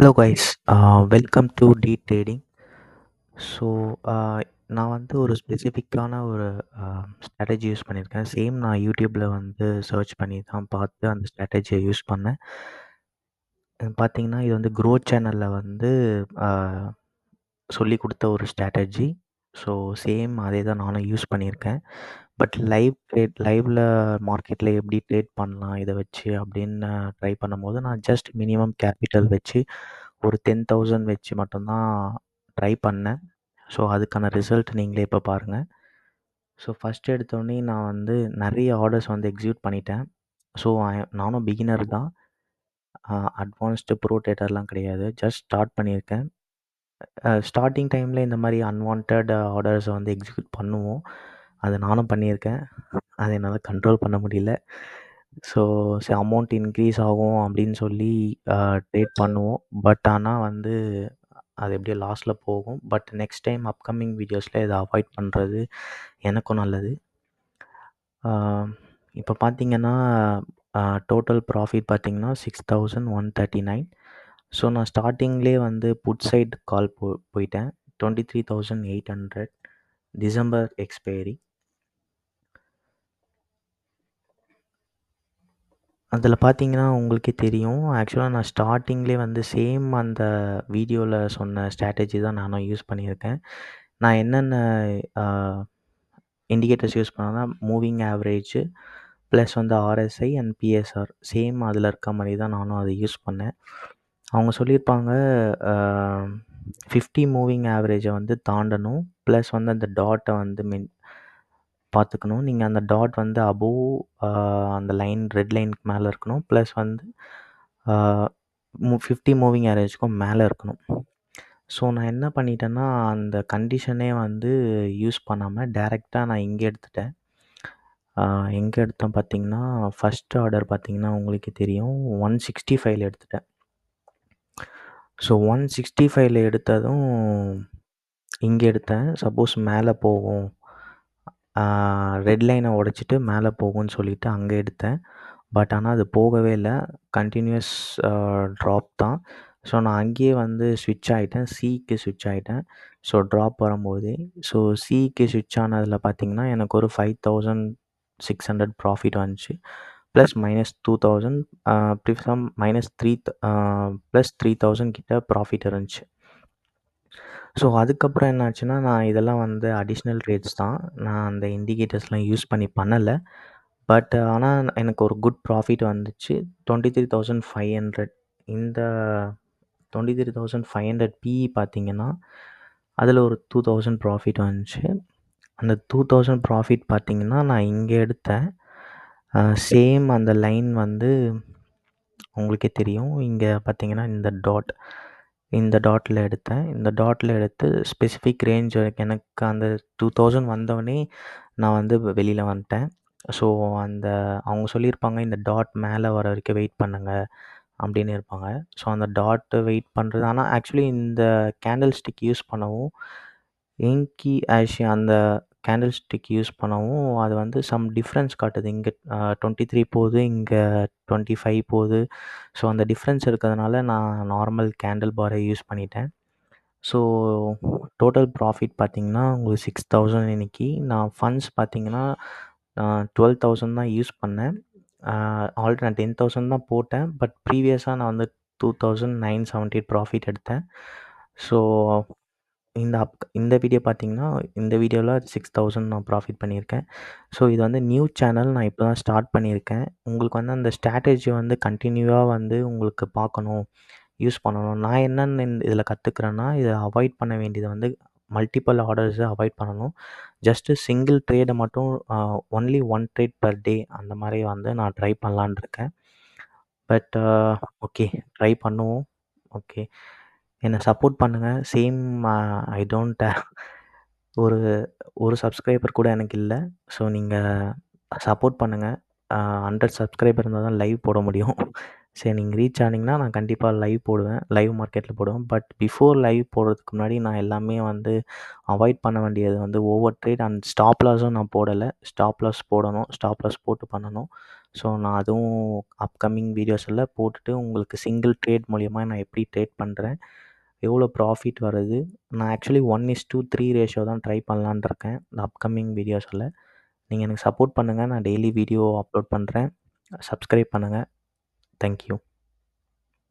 Hello guys, welcome to the trading. So நான் வந்து ஒரு ஸ்பெசிஃபிக்கான ஒரு ஸ்ட்ராட்டஜி யூஸ் பண்ணியிருக்கேன். சேம் நான் யூடியூப்பில் வந்து சர்ச் பண்ணி தான் பார்த்து அந்த ஸ்ட்ராட்டஜியை யூஸ் பண்ணேன். பார்த்தீங்கன்னா இது வந்து க்ரோத் சேனலில் வந்து சொல்லி கொடுத்த ஒரு ஸ்ட்ராட்டஜி. ஸோ சேம் அதே தான் நானும் யூஸ் பண்ணியிருக்கேன். பட் லைவில் மார்க்கெட்டில் எப்படி ட்ரேட் பண்ணலாம் இதை வச்சு அப்படின்னு ட்ரை பண்ணும்போது நான் ஜஸ்ட் மினிமம் கேபிட்டல் வச்சு ஒரு 10,000 வச்சு மட்டும்தான் ட்ரை பண்ணேன். ஸோ அதுக்கான ரிசல்ட் நீங்களே இப்போ பாருங்கள். ஸோ ஃபஸ்ட் எடுத்தோடனே நான் வந்து நிறைய ஆர்டர்ஸ் வந்து எக்ஸிக்யூட் பண்ணிட்டேன். ஸோ நானும் பிகினர் தான், அட்வான்ஸ்டு ப்ரோ ட்ரேடர்லாம் கிடையாது, ஜஸ்ட் ஸ்டார்ட் பண்ணியிருக்கேன். ஸ்டார்டிங் டைமில் இந்த மாதிரி அன்வான்ட் ஆர்டர்ஸை வந்து எக்ஸிக்யூட் பண்ணுவோம். அது நானும் பண்ணியிருக்கேன். அதை என்னால் கண்ட்ரோல் பண்ண முடியல. ஸோ அமௌண்ட் இன்க்ரீஸ் ஆகும் அப்படின்னு சொல்லி ட்ரேட் பண்ணுவோம். பட் ஆனால் வந்து அது எப்படியோ லாஸில் போகும். பட் நெக்ஸ்ட் டைம் அப்கமிங் வீடியோஸில் இதை அவாய்ட் பண்ணுறது எனக்கும் நல்லது. இப்போ பார்த்தீங்கன்னா டோட்டல் ப்ராஃபிட் பார்த்தீங்கன்னா 6,139. ஸோ நான் ஸ்டார்டிங்லேயே வந்து புட் சைட் கால் போயிட்டேன். 23,800 டிசம்பர் எக்ஸ்பைரி. அதில் பார்த்தீங்கன்னா உங்களுக்கே தெரியும், ஆக்சுவலாக நான் ஸ்டார்டிங்லேயே வந்து சேம் அந்த வீடியோவில் சொன்ன ஸ்ட்ராட்டஜி தான் நானும் யூஸ் பண்ணியிருக்கேன். நான் என்னென்ன இண்டிகேட்டர்ஸ் யூஸ் பண்ணேன்னா மூவிங் ஆவரேஜ் ப்ளஸ் வந்து ஆர்எஸ்ஐ அண்ட் பிஎஸ்ஆர் சேம் அதில் இருக்க மாதிரி தான் நானும் அதை யூஸ் பண்ணேன். அவங்க சொல்லியிருப்பாங்க 50 மூவிங் ஆவரேஜை வந்து தாண்டணும், ப்ளஸ் வந்து அந்த டாட்டை வந்து பார்த்துக்கணும். நீங்கள் அந்த டாட் வந்து அபோவ் அந்த லைன் ரெட் லைனுக்கு மேலே இருக்கணும், ப்ளஸ் வந்து 50 மூவிங் ஆவரேஜ்க்கும் மேலே இருக்கணும். ஸோ நான் என்ன பண்ணிட்டேன்னா அந்த கண்டிஷனே வந்து யூஸ் பண்ணாமல் டைரெக்டாக நான் இங்கே எடுத்துட்டேன். எங்கே எடுத்தேன் பார்த்தீங்கன்னா, ஃபஸ்ட் ஆர்டர் பார்த்தீங்கன்னா உங்களுக்கே தெரியும் 165 எடுத்துட்டேன். ஸோ 165 எடுத்ததும் இங்கே எடுத்தேன். சப்போஸ் மேலே போகும், ரெட் லைனை உடச்சிட்டு மேலே போகும்னு சொல்லிவிட்டு அங்கே எடுத்தேன். பட் ஆனால் அது போகவே இல்லை, கண்டினியூஸ் ட்ராப் தான். ஸோ நான் அங்கேயே வந்து ஸ்விட்ச் ஆகிட்டேன், சிக்கு ஸ்விட்ச் ஆகிட்டேன். ஸோ ட்ராப் வரும்போதே ஸோ சிக்கு ஸ்விட்ச் ஆனதில் பார்த்தீங்கன்னா எனக்கு ஒரு 5,600 ப்ராஃபிட் வந்துச்சு. ப்ளஸ் -2,000 -3 ப்ளஸ் 3,000 கிட்ட ப்ராஃபிட் இருந்துச்சு. ஸோ அதுக்கப்புறம் என்னாச்சுன்னா நான் இதெல்லாம் வந்து அடிஷ்னல் ட்ரேட்ஸ் தான், நான் அந்த இண்டிகேட்டர்ஸ்லாம் யூஸ் பண்ணி பண்ணலை. பட் ஆனால் எனக்கு ஒரு குட் ப்ராஃபிட் வந்துச்சு. 23,500. இந்த 23,500 பிஇ பார்த்தீங்கன்னா அதில் ஒரு 2,000 ப்ராஃபிட் வந்துச்சு. அந்த 2,000 ப்ராஃபிட் பார்த்தீங்கன்னா நான் இங்கே எடுத்தேன். சேம் அந்த லைன் வந்து உங்களுக்கே தெரியும், இங்கே பார்த்தீங்கன்னா இந்த டாட்டில் எடுத்தேன். இந்த டாட்டில் எடுத்து ஸ்பெசிஃபிக் ரேஞ்ச் எனக்கு அந்த 2,000 வந்தவொடனே நான் வந்து வெளியில் வந்துட்டேன். ஸோ அவங்க சொல்லியிருப்பாங்க இந்த டாட் மேலே வர வரைக்கும் வெயிட் பண்ணுங்கள் அப்படின்னு இருப்பாங்க. ஸோ அந்த டாட்டு வெயிட் பண்ணுறது, ஆனால் ஆக்சுவலி இந்த கேண்டில் ஸ்டிக் யூஸ் பண்ணவும் இங்கி அந்த கேண்டில் ஸ்டிக் யூஸ் பண்ணவும் அது வந்து சம் டிஃப்ரென்ஸ் காட்டுது. இங்கே 23 போகுது, இங்கே 25 போகுது. ஸோ அந்த டிஃப்ரென்ஸ் இருக்கிறதுனால நான் நார்மல் கேண்டில் பாரை யூஸ் பண்ணிட்டேன். ஸோ டோட்டல் ப்ராஃபிட் பார்த்தீங்கன்னா உங்களுக்கு 6,000. இன்றைக்கி நான் ஃபண்ட்ஸ் பார்த்தீங்கன்னா 12,000 தான் யூஸ் பண்ணேன். ஆல்ரெடி நான் 10,000 தான் போட்டேன். பட் ப்ரீவியஸாக நான் வந்து 2,978 ப்ராஃபிட் எடுத்தேன். ஸோ இந்த வீடியோ பார்த்தீங்கன்னா இந்த வீடியோவில் 6,000 நான் ப்ராஃபிட் பண்ணியிருக்கேன். ஸோ இது வந்து நியூ சேனல், நான் இப்போ தான் ஸ்டார்ட் பண்ணியிருக்கேன். உங்களுக்கு வந்து அந்த ஸ்ட்ராட்டஜி வந்து கண்டினியூவாக வந்து உங்களுக்கு பார்க்கணும், யூஸ் பண்ணணும். நான் என்னென்னு இதில் கற்றுக்குறேன்னா, இதை அவாய்ட் பண்ண வேண்டியது வந்து மல்டிபிள் ஆர்டர்ஸை அவாய்ட் பண்ணணும். ஜஸ்ட்டு சிங்கிள் ட்ரேடை மட்டும் ஒன்லி 1 ட்ரேட் பர் டே அந்த மாதிரி வந்து நான் ட்ரை பண்ணலான்னு இருக்கேன். பட் ஓகே, ட்ரை பண்ணுவோம். ஓகே, என்னை சப்போர்ட் பண்ணுங்கள். சேம் ஐ டோன்ட் ஒரு ஒரு சப்ஸ்கிரைபர் கூட எனக்கு இல்லை. ஸோ நீங்கள் சப்போர்ட் பண்ணுங்கள். 100 சப்ஸ்கிரைபர் இருந்தால் தான் லைவ் போட முடியும். சரி, நீங்கள் ரீச் ஆனீங்கன்னா நான் கண்டிப்பாக லைவ் போடுவேன், லைவ் மார்க்கெட்டில் போடுவேன். பட் பிஃபோர் லைவ் போடுறதுக்கு முன்னாடி நான் எல்லாமே வந்து அவாய்ட் பண்ண வேண்டியது வந்து ஓவர் ட்ரேட் அண்ட் ஸ்டாப் லாஸும் நான் போடலை. ஸ்டாப் லாஸ் போடணும், ஸ்டாப் லாஸ் போட்டு பண்ணணும். ஸோ நான் அதுவும் அப்கமிங் வீடியோஸில் போட்டுட்டு உங்களுக்கு சிங்கிள் ட்ரேட் மூலிமா நான் எப்படி ட்ரேட் பண்ணுறேன், எவ்வளோ ப்ராஃபிட் வருது. நான் ஆக்சுவலி 1:3 ரேஷியோ தான் ட்ரை பண்ணலான்னு இருக்கேன் இந்த அப்கமிங் வீடியோஸில். நீங்கள் எனக்கு சப்போர்ட் பண்ணுங்கள். நான் டெய்லி வீடியோ அப்லோட் பண்ணுறேன். சப்ஸ்கிரைப் பண்ணுங்கள். தேங்க்யூ.